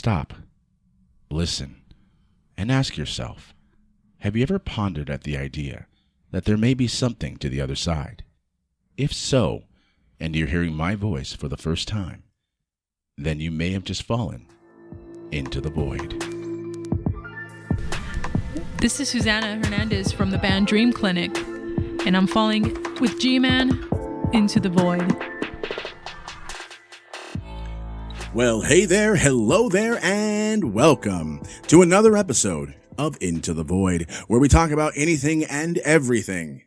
stop, listen, and ask yourself, have you ever pondered at the idea that there may be something to the other side? If so, and you're hearing my voice for the first time, then you may have just fallen into the void. This is Susanna Hernandez from the band Dream Clinic, and I'm falling with G-Man into the void. Well, hey there, hello there, and welcome to another episode of Into the Void, where we talk about anything and everything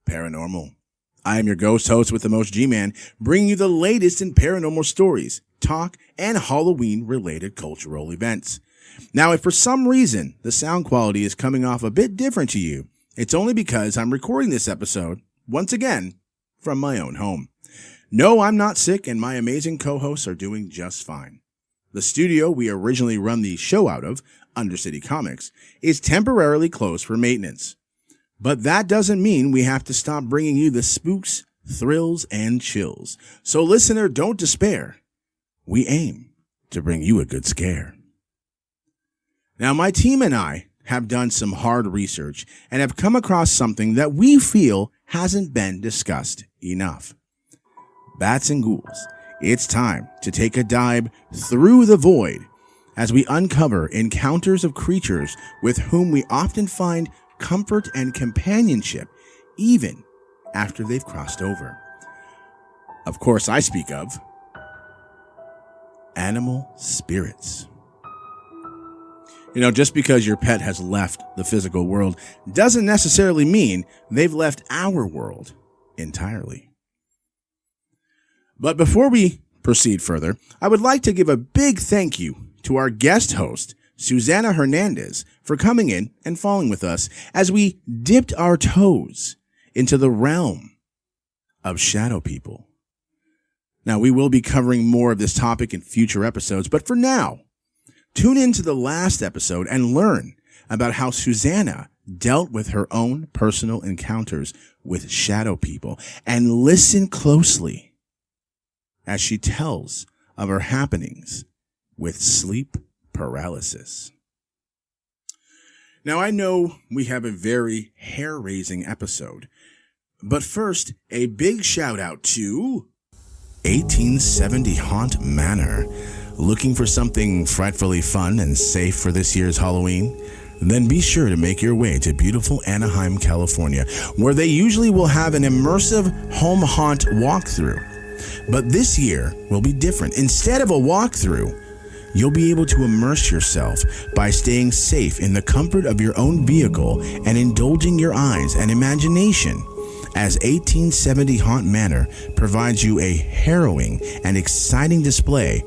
paranormal. I am your ghost host with the most, G-Man, bringing you the latest in paranormal stories, talk, and Halloween-related cultural events. Now, if for some reason the sound quality is coming off a bit different to you, it's only because I'm recording this episode, once again, from my own home. No, I'm not sick, and my amazing co-hosts are doing just fine. The studio we originally run the show out of, Undercity Comics, is temporarily closed for maintenance. But that doesn't mean we have to stop bringing you the spooks, thrills, and chills. So listener, don't despair. We aim to bring you a good scare. Now, my team and I have done some hard research and have come across something that we feel hasn't been discussed enough. Bats and ghouls, it's time to take a dive through the void as we uncover encounters of creatures with whom we often find comfort and companionship even after they've crossed over. Of course, I speak of animal spirits. You know, just because your pet has left the physical world doesn't necessarily mean they've left our world entirely. But before we proceed further, I would like to give a big thank you to our guest host, Susanna Hernandez, for coming in and falling with us as we dipped our toes into the realm of shadow people. Now, we will be covering more of this topic in future episodes, but for now, tune into the last episode and learn about how Susanna dealt with her own personal encounters with shadow people, and listen closely as she tells of her happenings with sleep paralysis. Now, I know we have a very hair-raising episode, but first, a big shout-out to 1870 Haunt Manor. Looking for something frightfully fun and safe for this year's Halloween? Then be sure to make your way to beautiful Anaheim, California, where they usually will have an immersive home haunt walkthrough. But this year will be different. Instead of a walkthrough, you'll be able to immerse yourself by staying safe in the comfort of your own vehicle and indulging your eyes and imagination, as 1870 Haunt Manor provides you a harrowing and exciting display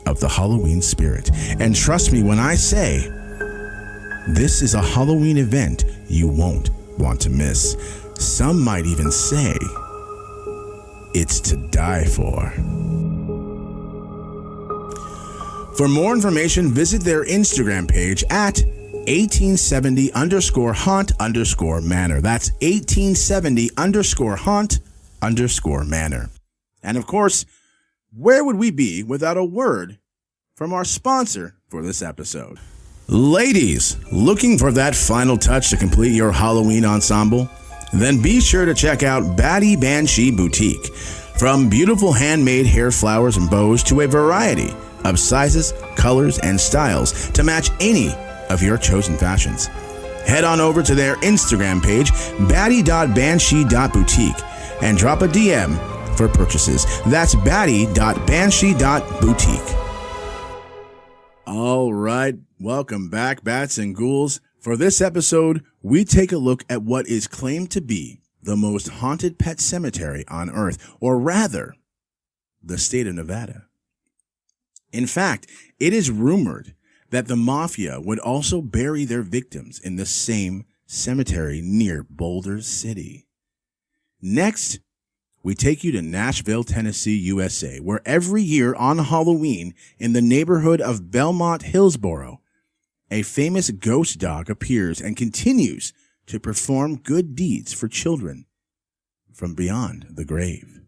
of the Halloween spirit. And trust me when I say, this is a Halloween event you won't want to miss. Some might even say it's to die for. For more information, visit their Instagram page at 1870_haunt_manor. That's 1870_haunt_manor. And of course, where would we be without a word from our sponsor for this episode? Ladies, looking for that final touch to complete your Halloween ensemble? Then be sure to check out Batty Banshee Boutique. From beautiful handmade hair flowers and bows to a variety of sizes, colors, and styles to match any of your chosen fashions. Head on over to their Instagram page, batty.banshee.boutique, and drop a DM for purchases. That's batty.banshee.boutique. All right, welcome back, bats and ghouls. For this episode, we take a look at what is claimed to be the most haunted pet cemetery on Earth, or rather, the state of Nevada. In fact, it is rumored that the mafia would also bury their victims in the same cemetery near Boulder City. Next, we take you to Nashville, Tennessee, USA, where every year on Halloween in the neighborhood of Belmont Hillsboro, a famous ghost dog appears and continues to perform good deeds for children from beyond the grave.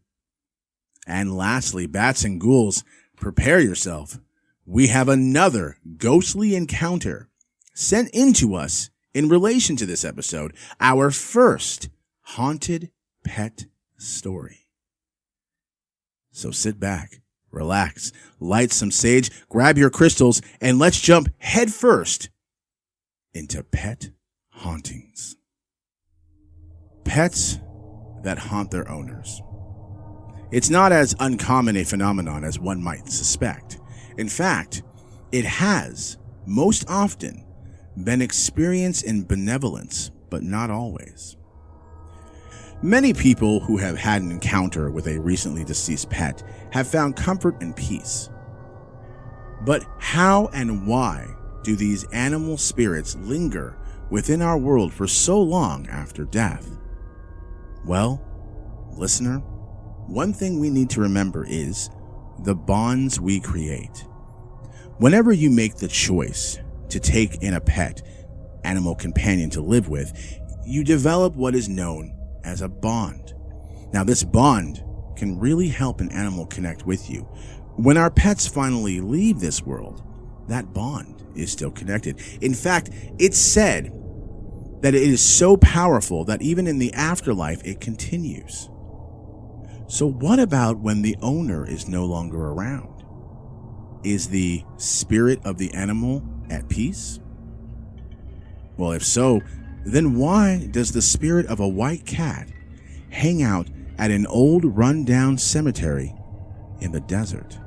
And lastly, bats and ghouls, prepare yourself, we have another ghostly encounter sent into us in relation to this episode, our first haunted pet story. So sit back, relax, light some sage, grab your crystals, and let's jump headfirst into pet hauntings. Pets that haunt their owners. It's not as uncommon a phenomenon as one might suspect. In fact, it has, most often, been experienced in benevolence, but not always. Many people who have had an encounter with a recently deceased pet have found comfort and peace. But how and why do these animal spirits linger within our world for so long after death? Well, listener, one thing we need to remember is the bonds we create. Whenever you make the choice to take in a pet, animal companion to live with, you develop what is known as a bond. Now, this bond can really help an animal connect with you. When our pets finally leave this world, that bond is still connected. In fact, it's said that it is so powerful that even in the afterlife, it continues. So what about when the owner is no longer around? Is the spirit of the animal at peace? Well, if so, then why does the spirit of a white cat hang out at an old run-down cemetery in the desert?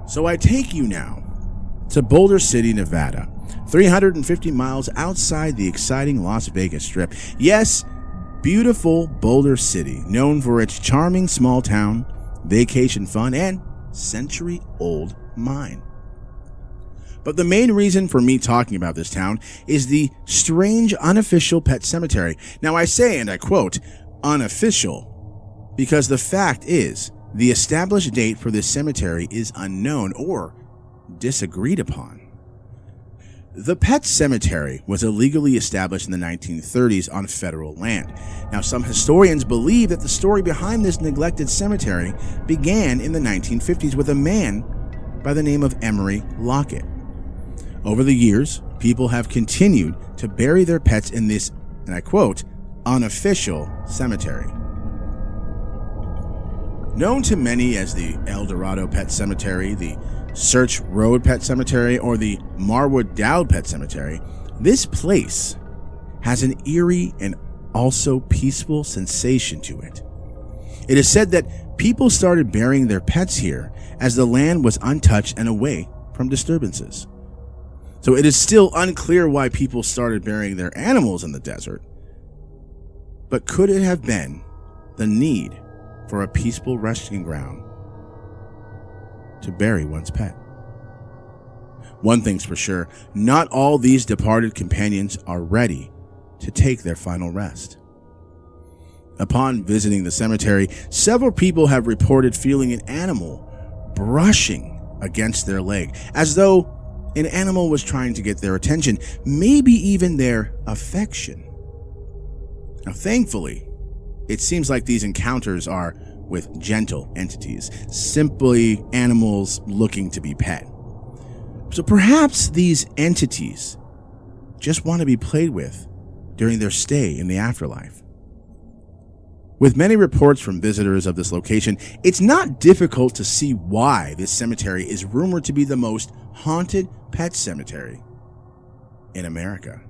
So I take you now to Boulder City, Nevada, 350 miles outside the exciting Las Vegas Strip. Yes, beautiful Boulder City, known for its charming small town, vacation fun, and century-old mine. But the main reason for me talking about this town is the strange unofficial pet cemetery. Now I say, and I quote, unofficial, because the fact is, the established date for this cemetery is unknown or disagreed upon. The pet cemetery was illegally established in the 1930s on federal land. Now, some historians believe that the story behind this neglected cemetery began in the 1950s with a man by the name of Emery Lockett. Over the years, people have continued to bury their pets in this, and I quote, unofficial cemetery. Known to many as the El Dorado Pet Cemetery, the Search Road Pet Cemetery, or the Marwood Dowd Pet Cemetery, this place has an eerie and also peaceful sensation to it. It is said that people started burying their pets here as the land was untouched and away from disturbances. So it is still unclear why people started burying their animals in the desert. But could it have been the need for a peaceful resting ground to bury one's pet? One thing's for sure, not all these departed companions are ready to take their final rest. Upon visiting the cemetery, several people have reported feeling an animal brushing against their leg, as though an animal was trying to get their attention, maybe even their affection. Now, thankfully, it seems like these encounters are with gentle entities, simply animals looking to be pet. So perhaps these entities just want to be played with during their stay in the afterlife. With many reports from visitors of this location, it's not difficult to see why this cemetery is rumored to be the most haunted pet cemetery in America.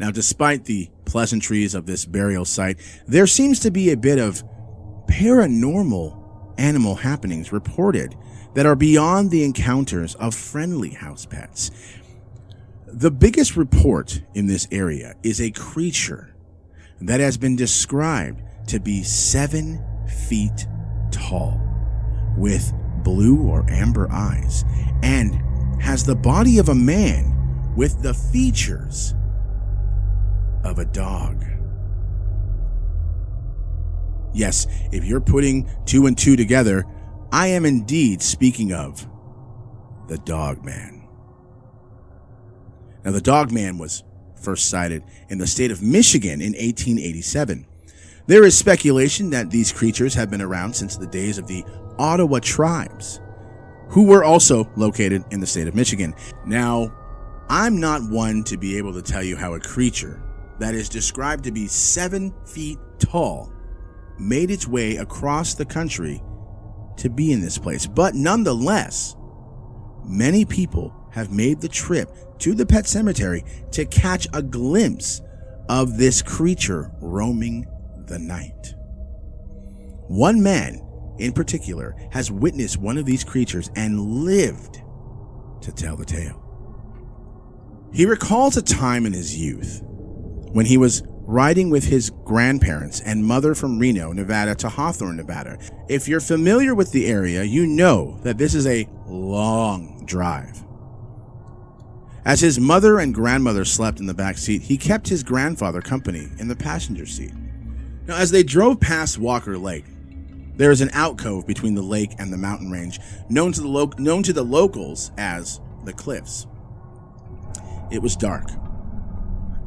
Now, despite the pleasantries of this burial site, there seems to be a bit of paranormal animal happenings reported that are beyond the encounters of friendly house pets. The biggest report in this area is a creature that has been described to be 7 feet tall, with blue or amber eyes, and has the body of a man with the features of a dog. Yes, if you're putting 2 and 2 together, I am indeed speaking of the Dog Man. Now, the Dog Man was first sighted in the state of Michigan in 1887. There is speculation that these creatures have been around since the days of the Ottawa tribes, who were also located in the state of Michigan. Now, I'm not one to be able to tell you how a creature that is described to be 7 feet tall made its way across the country to be in this place. But nonetheless, many people have made the trip to the pet cemetery to catch a glimpse of this creature roaming the night. One man in particular has witnessed one of these creatures and lived to tell the tale. He recalls a time in his youth when he was riding with his grandparents and mother from Reno, Nevada to Hawthorne, Nevada. If you're familiar with the area, you know that this is a long drive. As his mother and grandmother slept in the back seat, he kept his grandfather company in the passenger seat. Now, as they drove past Walker Lake, there is an alcove between the lake and the mountain range, known to the locals as the Cliffs. It was dark.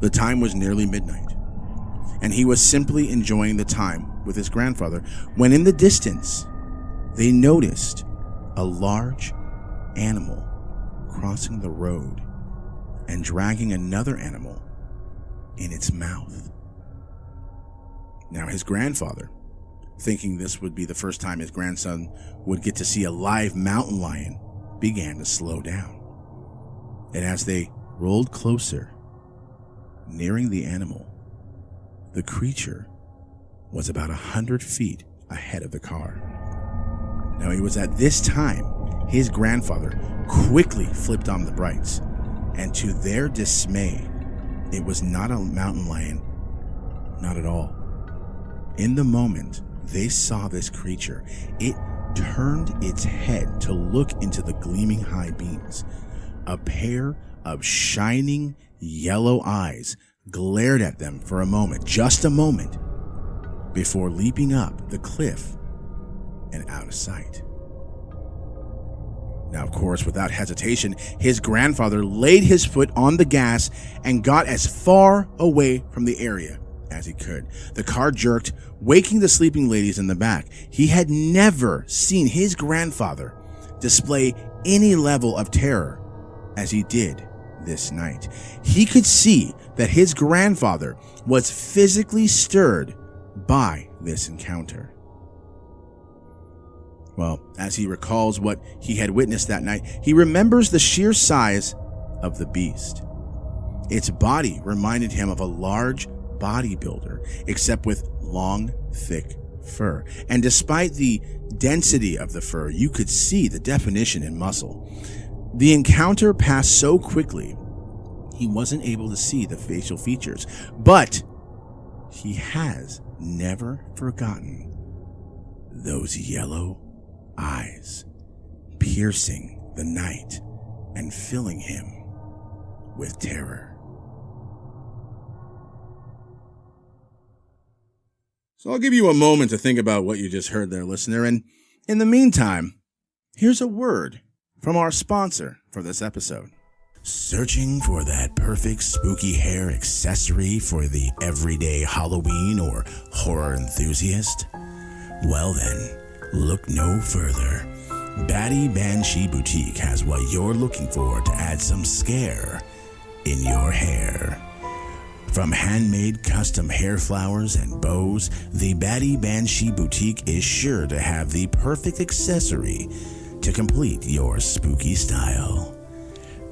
The time was nearly midnight, and he was simply enjoying the time with his grandfather when in the distance, they noticed a large animal crossing the road and dragging another animal in its mouth. Now, his grandfather, thinking this would be the first time his grandson would get to see a live mountain lion, began to slow down. And as they rolled closer, nearing the animal, the creature was about 100 feet ahead of the car. Now, it was at this time his grandfather quickly flipped on the brights, and to their dismay, it was not a mountain lion, not at all. In the moment they saw this creature, it turned its head to look into the gleaming high beams. A pair of shining yellow eyes glared at them for a moment, just a moment, before leaping up the cliff and out of sight. Now, of course, without hesitation, his grandfather laid his foot on the gas and got as far away from the area as he could. The car jerked, waking the sleeping ladies in the back. He had never seen his grandfather display any level of terror as he did this night. He could see that his grandfather was physically stirred by this encounter. Well, as he recalls what he had witnessed that night, he remembers the sheer size of the beast. Its body reminded him of a large bodybuilder, except with long, thick fur. And despite the density of the fur, you could see the definition in muscle. The encounter passed so quickly, he wasn't able to see the facial features, but he has never forgotten those yellow eyes piercing the night and filling him with terror. So I'll give you a moment to think about what you just heard there, listener, and in the meantime, here's a word from our sponsor for this episode. Searching for that perfect spooky hair accessory for the everyday Halloween or horror enthusiast? Well then, look no further. Batty Banshee Boutique has what you're looking for to add some scare in your hair. From handmade custom hair flowers and bows, the Batty Banshee Boutique is sure to have the perfect accessory to complete your spooky style.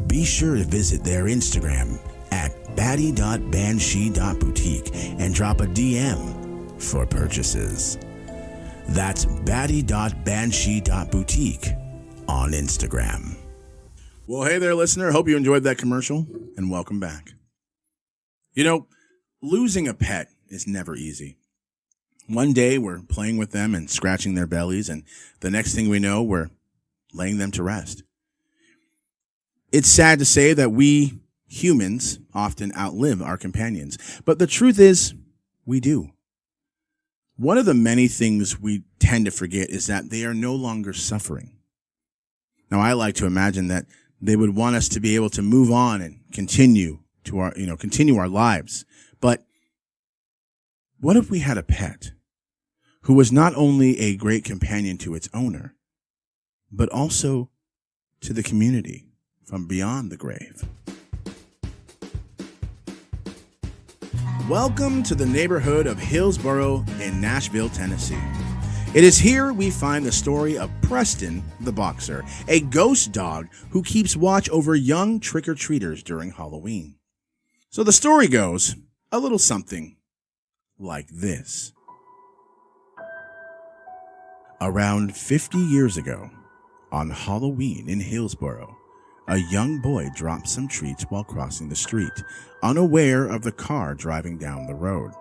Be sure to visit their Instagram at batty.banshee.boutique and drop a DM for purchases. That's batty.banshee.boutique on Instagram. Well, hey there, listener. Hope you enjoyed that commercial, and welcome back. You know, losing a pet is never easy. One day we're playing with them and scratching their bellies, and the next thing we know, we're laying them to rest. It's sad to say that we humans often outlive our companions, but the truth is, we do. One of the many things we tend to forget is that they are no longer suffering. Now, I like to imagine that they would want us to be able to move on and continue our lives. But What if we had a pet who was not only a great companion to its owner, but also to the community from beyond the grave? Welcome to the neighborhood of Hillsboro in Nashville, Tennessee. It is here we find the story of Preston the Boxer, a ghost dog who keeps watch over young trick-or-treaters during Halloween. So the story goes a little something like this. Around 50 years ago, on Halloween in Hillsboro, a young boy dropped some treats while crossing the street, unaware of the car driving down the road.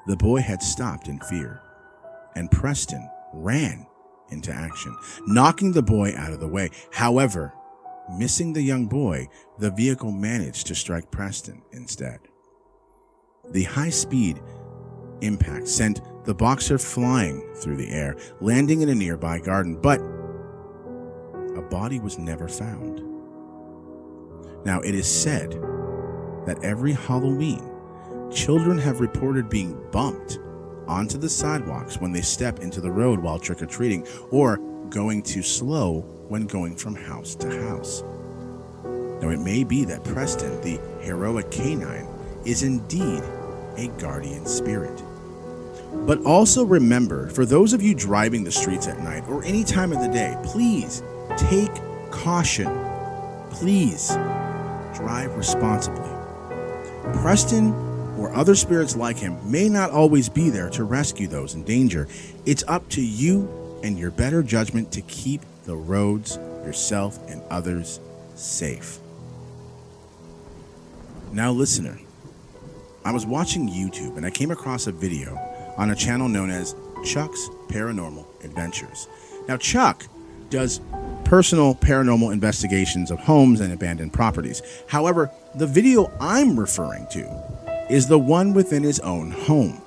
The boy had stopped in fear, and Preston ran into action, knocking the boy out of the way. However, missing the young boy, the vehicle managed to strike Preston instead. The high-speed impact sent the boxer flying through the air, landing in a nearby garden, but a body was never found. Now, it is said that every Halloween, children have reported being bumped onto the sidewalks when they step into the road while trick-or-treating, or going too slow when going from house to house. Now, it may be that Preston, the heroic canine, is indeed a guardian spirit. But also remember, for those of you driving the streets at night or any time of the day, please take caution. Please drive responsibly. Preston or other spirits like him may not always be there to rescue those in danger. It's up to you and your better judgment to keep the roads, yourself, and others safe. Now, listener, I was watching YouTube and I came across a video on a channel known as Chuck's Paranormal Adventures. Now, Chuck does personal paranormal investigations of homes and abandoned properties. However, the video I'm referring to is the one within his own home.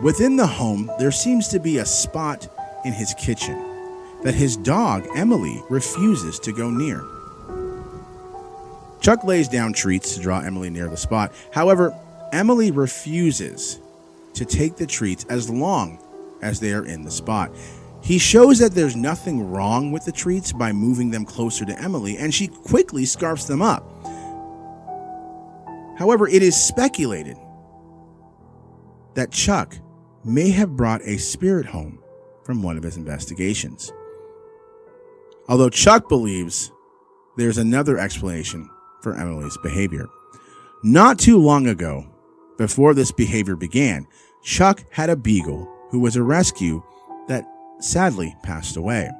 Within the home, there seems to be a spot in his kitchen that his dog, Emily, refuses to go near. Chuck lays down treats to draw Emily near the spot. However, Emily refuses to take the treats as long as they are in the spot. He shows that there's nothing wrong with the treats by moving them closer to Emily, and she quickly scarfs them up. However, it is speculated that Chuck may have brought a spirit home from one of his investigations. Although Chuck believes there's another explanation for Emily's behavior. Not too long ago, before this behavior began, Chuck had a beagle who was a rescue that sadly passed away.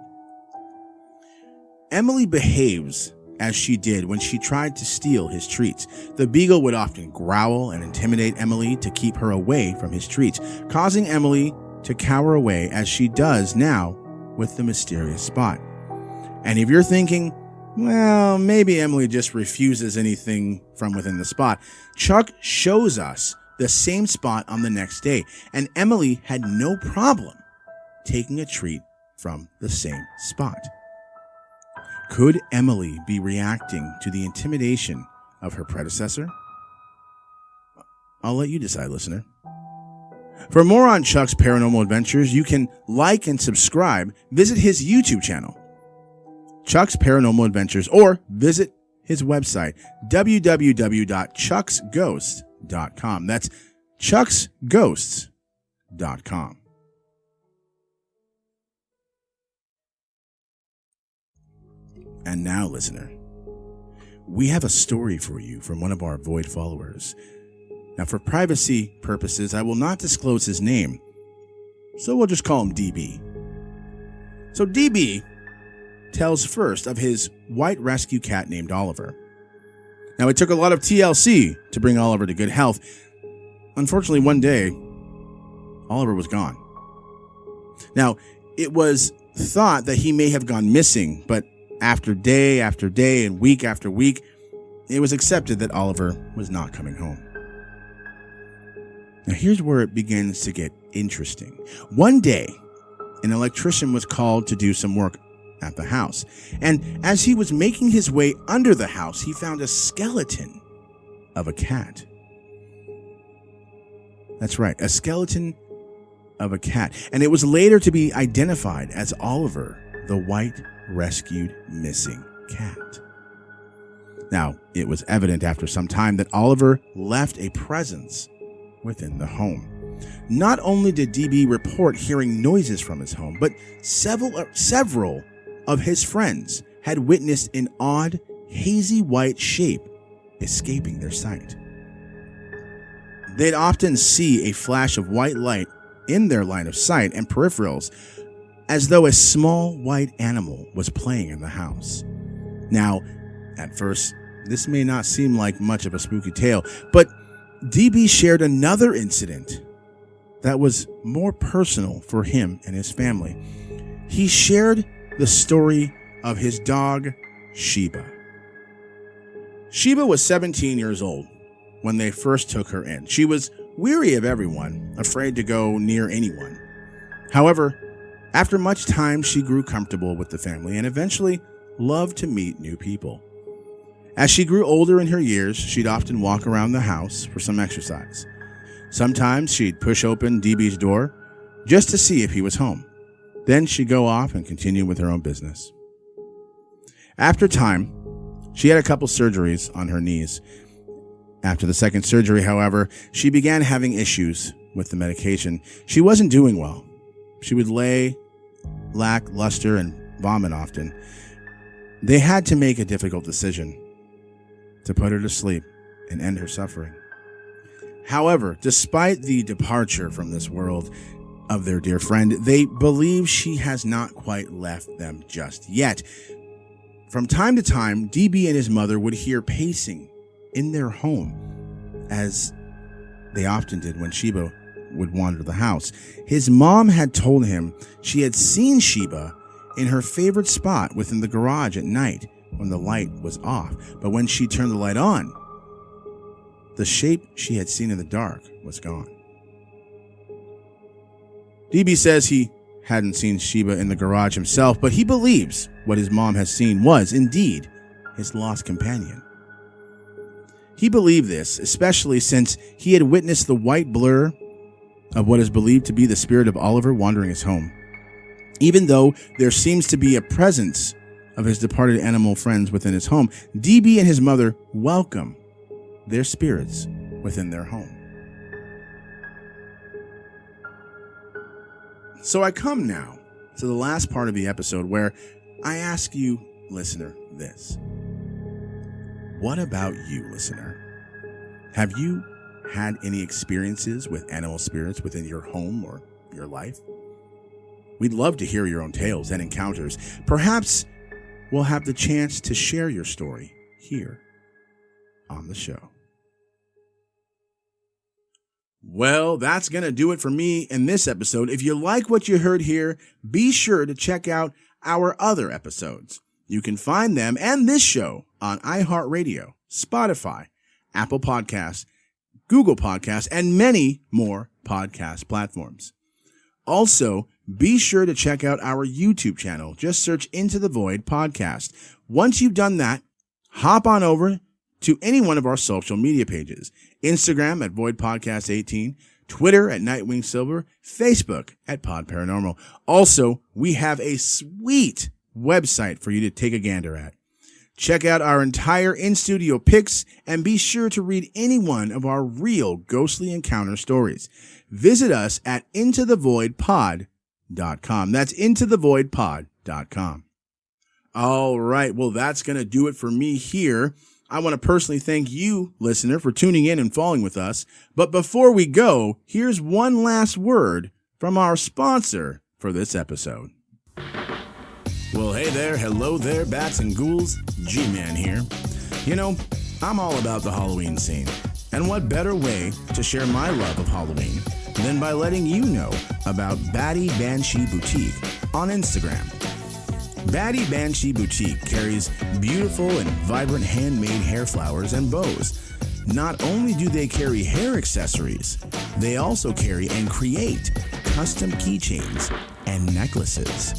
Emily behaves as she did when she tried to steal his treats. The beagle would often growl and intimidate Emily to keep her away from his treats, causing Emily to cower away as she does now with the mysterious spot. And if you're thinking, well, maybe Emily just refuses anything from within the spot, Chuck shows us the same spot on the next day, and Emily had no problem taking a treat from the same spot. Could Emily be reacting to the intimidation of her predecessor? I'll let you decide, listener. For more on Chuck's paranormal adventures, you can like and subscribe, visit his YouTube channel, Chuck's Paranormal Adventures, or visit his website, www.chucksghosts.com. That's chucksghosts.com. And now, listener, we have a story for you from one of our Void followers. Now, for privacy purposes, I will not disclose his name, so we'll just call him DB. So DB tells first of his white rescue cat named Oliver. Now, it took a lot of TLC to bring Oliver to good health. Unfortunately, one day, Oliver was gone. Now, it was thought that he may have gone missing, but after day and week after week, it was accepted that Oliver was not coming home. Now, here's where it begins to get interesting. One day, an electrician was called to do some work at the house, and as he was making his way under the house, he found a skeleton of a cat. That's right, a skeleton of a cat. And it was later to be identified as Oliver, the white rescued missing cat. Now, it was evident after some time that Oliver left a presence within the home. Not only did DB report hearing noises from his home, but several of his friends had witnessed an odd, hazy white shape escaping their sight. They'd often see a flash of white light in their line of sight and peripherals, as though a small white animal was playing in the house. Now, at first, this may not seem like much of a spooky tale, but DB shared another incident that was more personal for him and his family. He shared the story of his dog, Sheba. Sheba was 17 years old when they first took her in. She was weary of everyone, afraid to go near anyone. However, after much time, she grew comfortable with the family and eventually loved to meet new people. As she grew older in her years, she'd often walk around the house for some exercise. Sometimes she'd push open DB's door just to see if he was home. Then she'd go off and continue with her own business. After time, she had a couple surgeries on her knees. After the second surgery, however, she began having issues with the medication. She wasn't doing well. She would lay lackluster and vomit often. They had to make a difficult decision to put her to sleep and end her suffering. However, despite the departure from this world of their dear friend, they believe she has not quite left them just yet. From time to time, DB and his mother would hear pacing in their home, as they often did when Sheba would wander the house. His mom had told him she had seen Sheba in her favorite spot within the garage at night when the light was off, but when she turned the light on, the shape she had seen in the dark was gone. DB says he hadn't seen Sheba in the garage himself, but he believes what his mom has seen was indeed his lost companion. He believed this, especially since he had witnessed the white blur of what is believed to be the spirit of Oliver wandering his home. Even though there seems to be a presence of his departed animal friends within his home, DB and his mother welcome their spirits within their home. So I come now to the last part of the episode where I ask you, listener, this. What about you, listener? Have you had any experiences with animal spirits within your home or your life? We'd love to hear your own tales and encounters. Perhaps we'll have the chance to share your story here on the show. Well, that's going to do it for me in this episode. If you like what you heard here, be sure to check out our other episodes. You can find them and this show on iHeartRadio, Spotify, Apple Podcasts, Google Podcasts, and many more podcast platforms. Also, be sure to check out our YouTube channel. Just search Into the Void Podcast. Once you've done that, hop on over to any one of our social media pages. Instagram at Void Podcast 18, Twitter at Nightwing Silver, Facebook at Pod Paranormal. Also, we have a sweet website for you to take a gander at. Check out our entire in-studio pics and be sure to read any one of our real ghostly encounter stories. Visit us at intothevoidpod.com. That's intothevoidpod.com. All right, well, that's going to do it for me here. I want to personally thank you, listener, for tuning in and following with us. But before we go, here's one last word from our sponsor for this episode. Well, hey there, hello there, bats and ghouls, G-Man here. You know, I'm all about the Halloween scene. And what better way to share my love of Halloween than by letting you know about Batty Banshee Boutique on Instagram. Batty Banshee Boutique carries beautiful and vibrant handmade hair flowers and bows. Not only do they carry hair accessories, they also carry and create custom keychains and necklaces.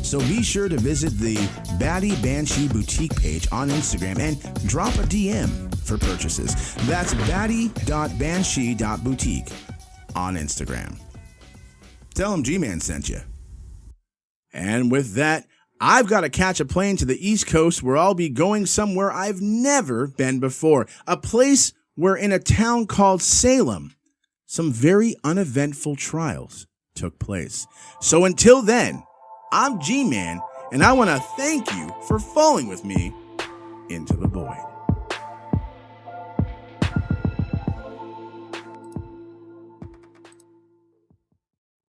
So be sure to visit the Batty Banshee Boutique page on Instagram and drop a DM for purchases. That's batty.banshee.boutique. on Instagram. Tell them G-Man sent you. And with that, I've got to catch a plane to the East Coast where I'll be going somewhere I've never been before. A place where in a town called Salem, some very uneventful trials took place. So until then, I'm G-Man, and I want to thank you for falling with me into the void.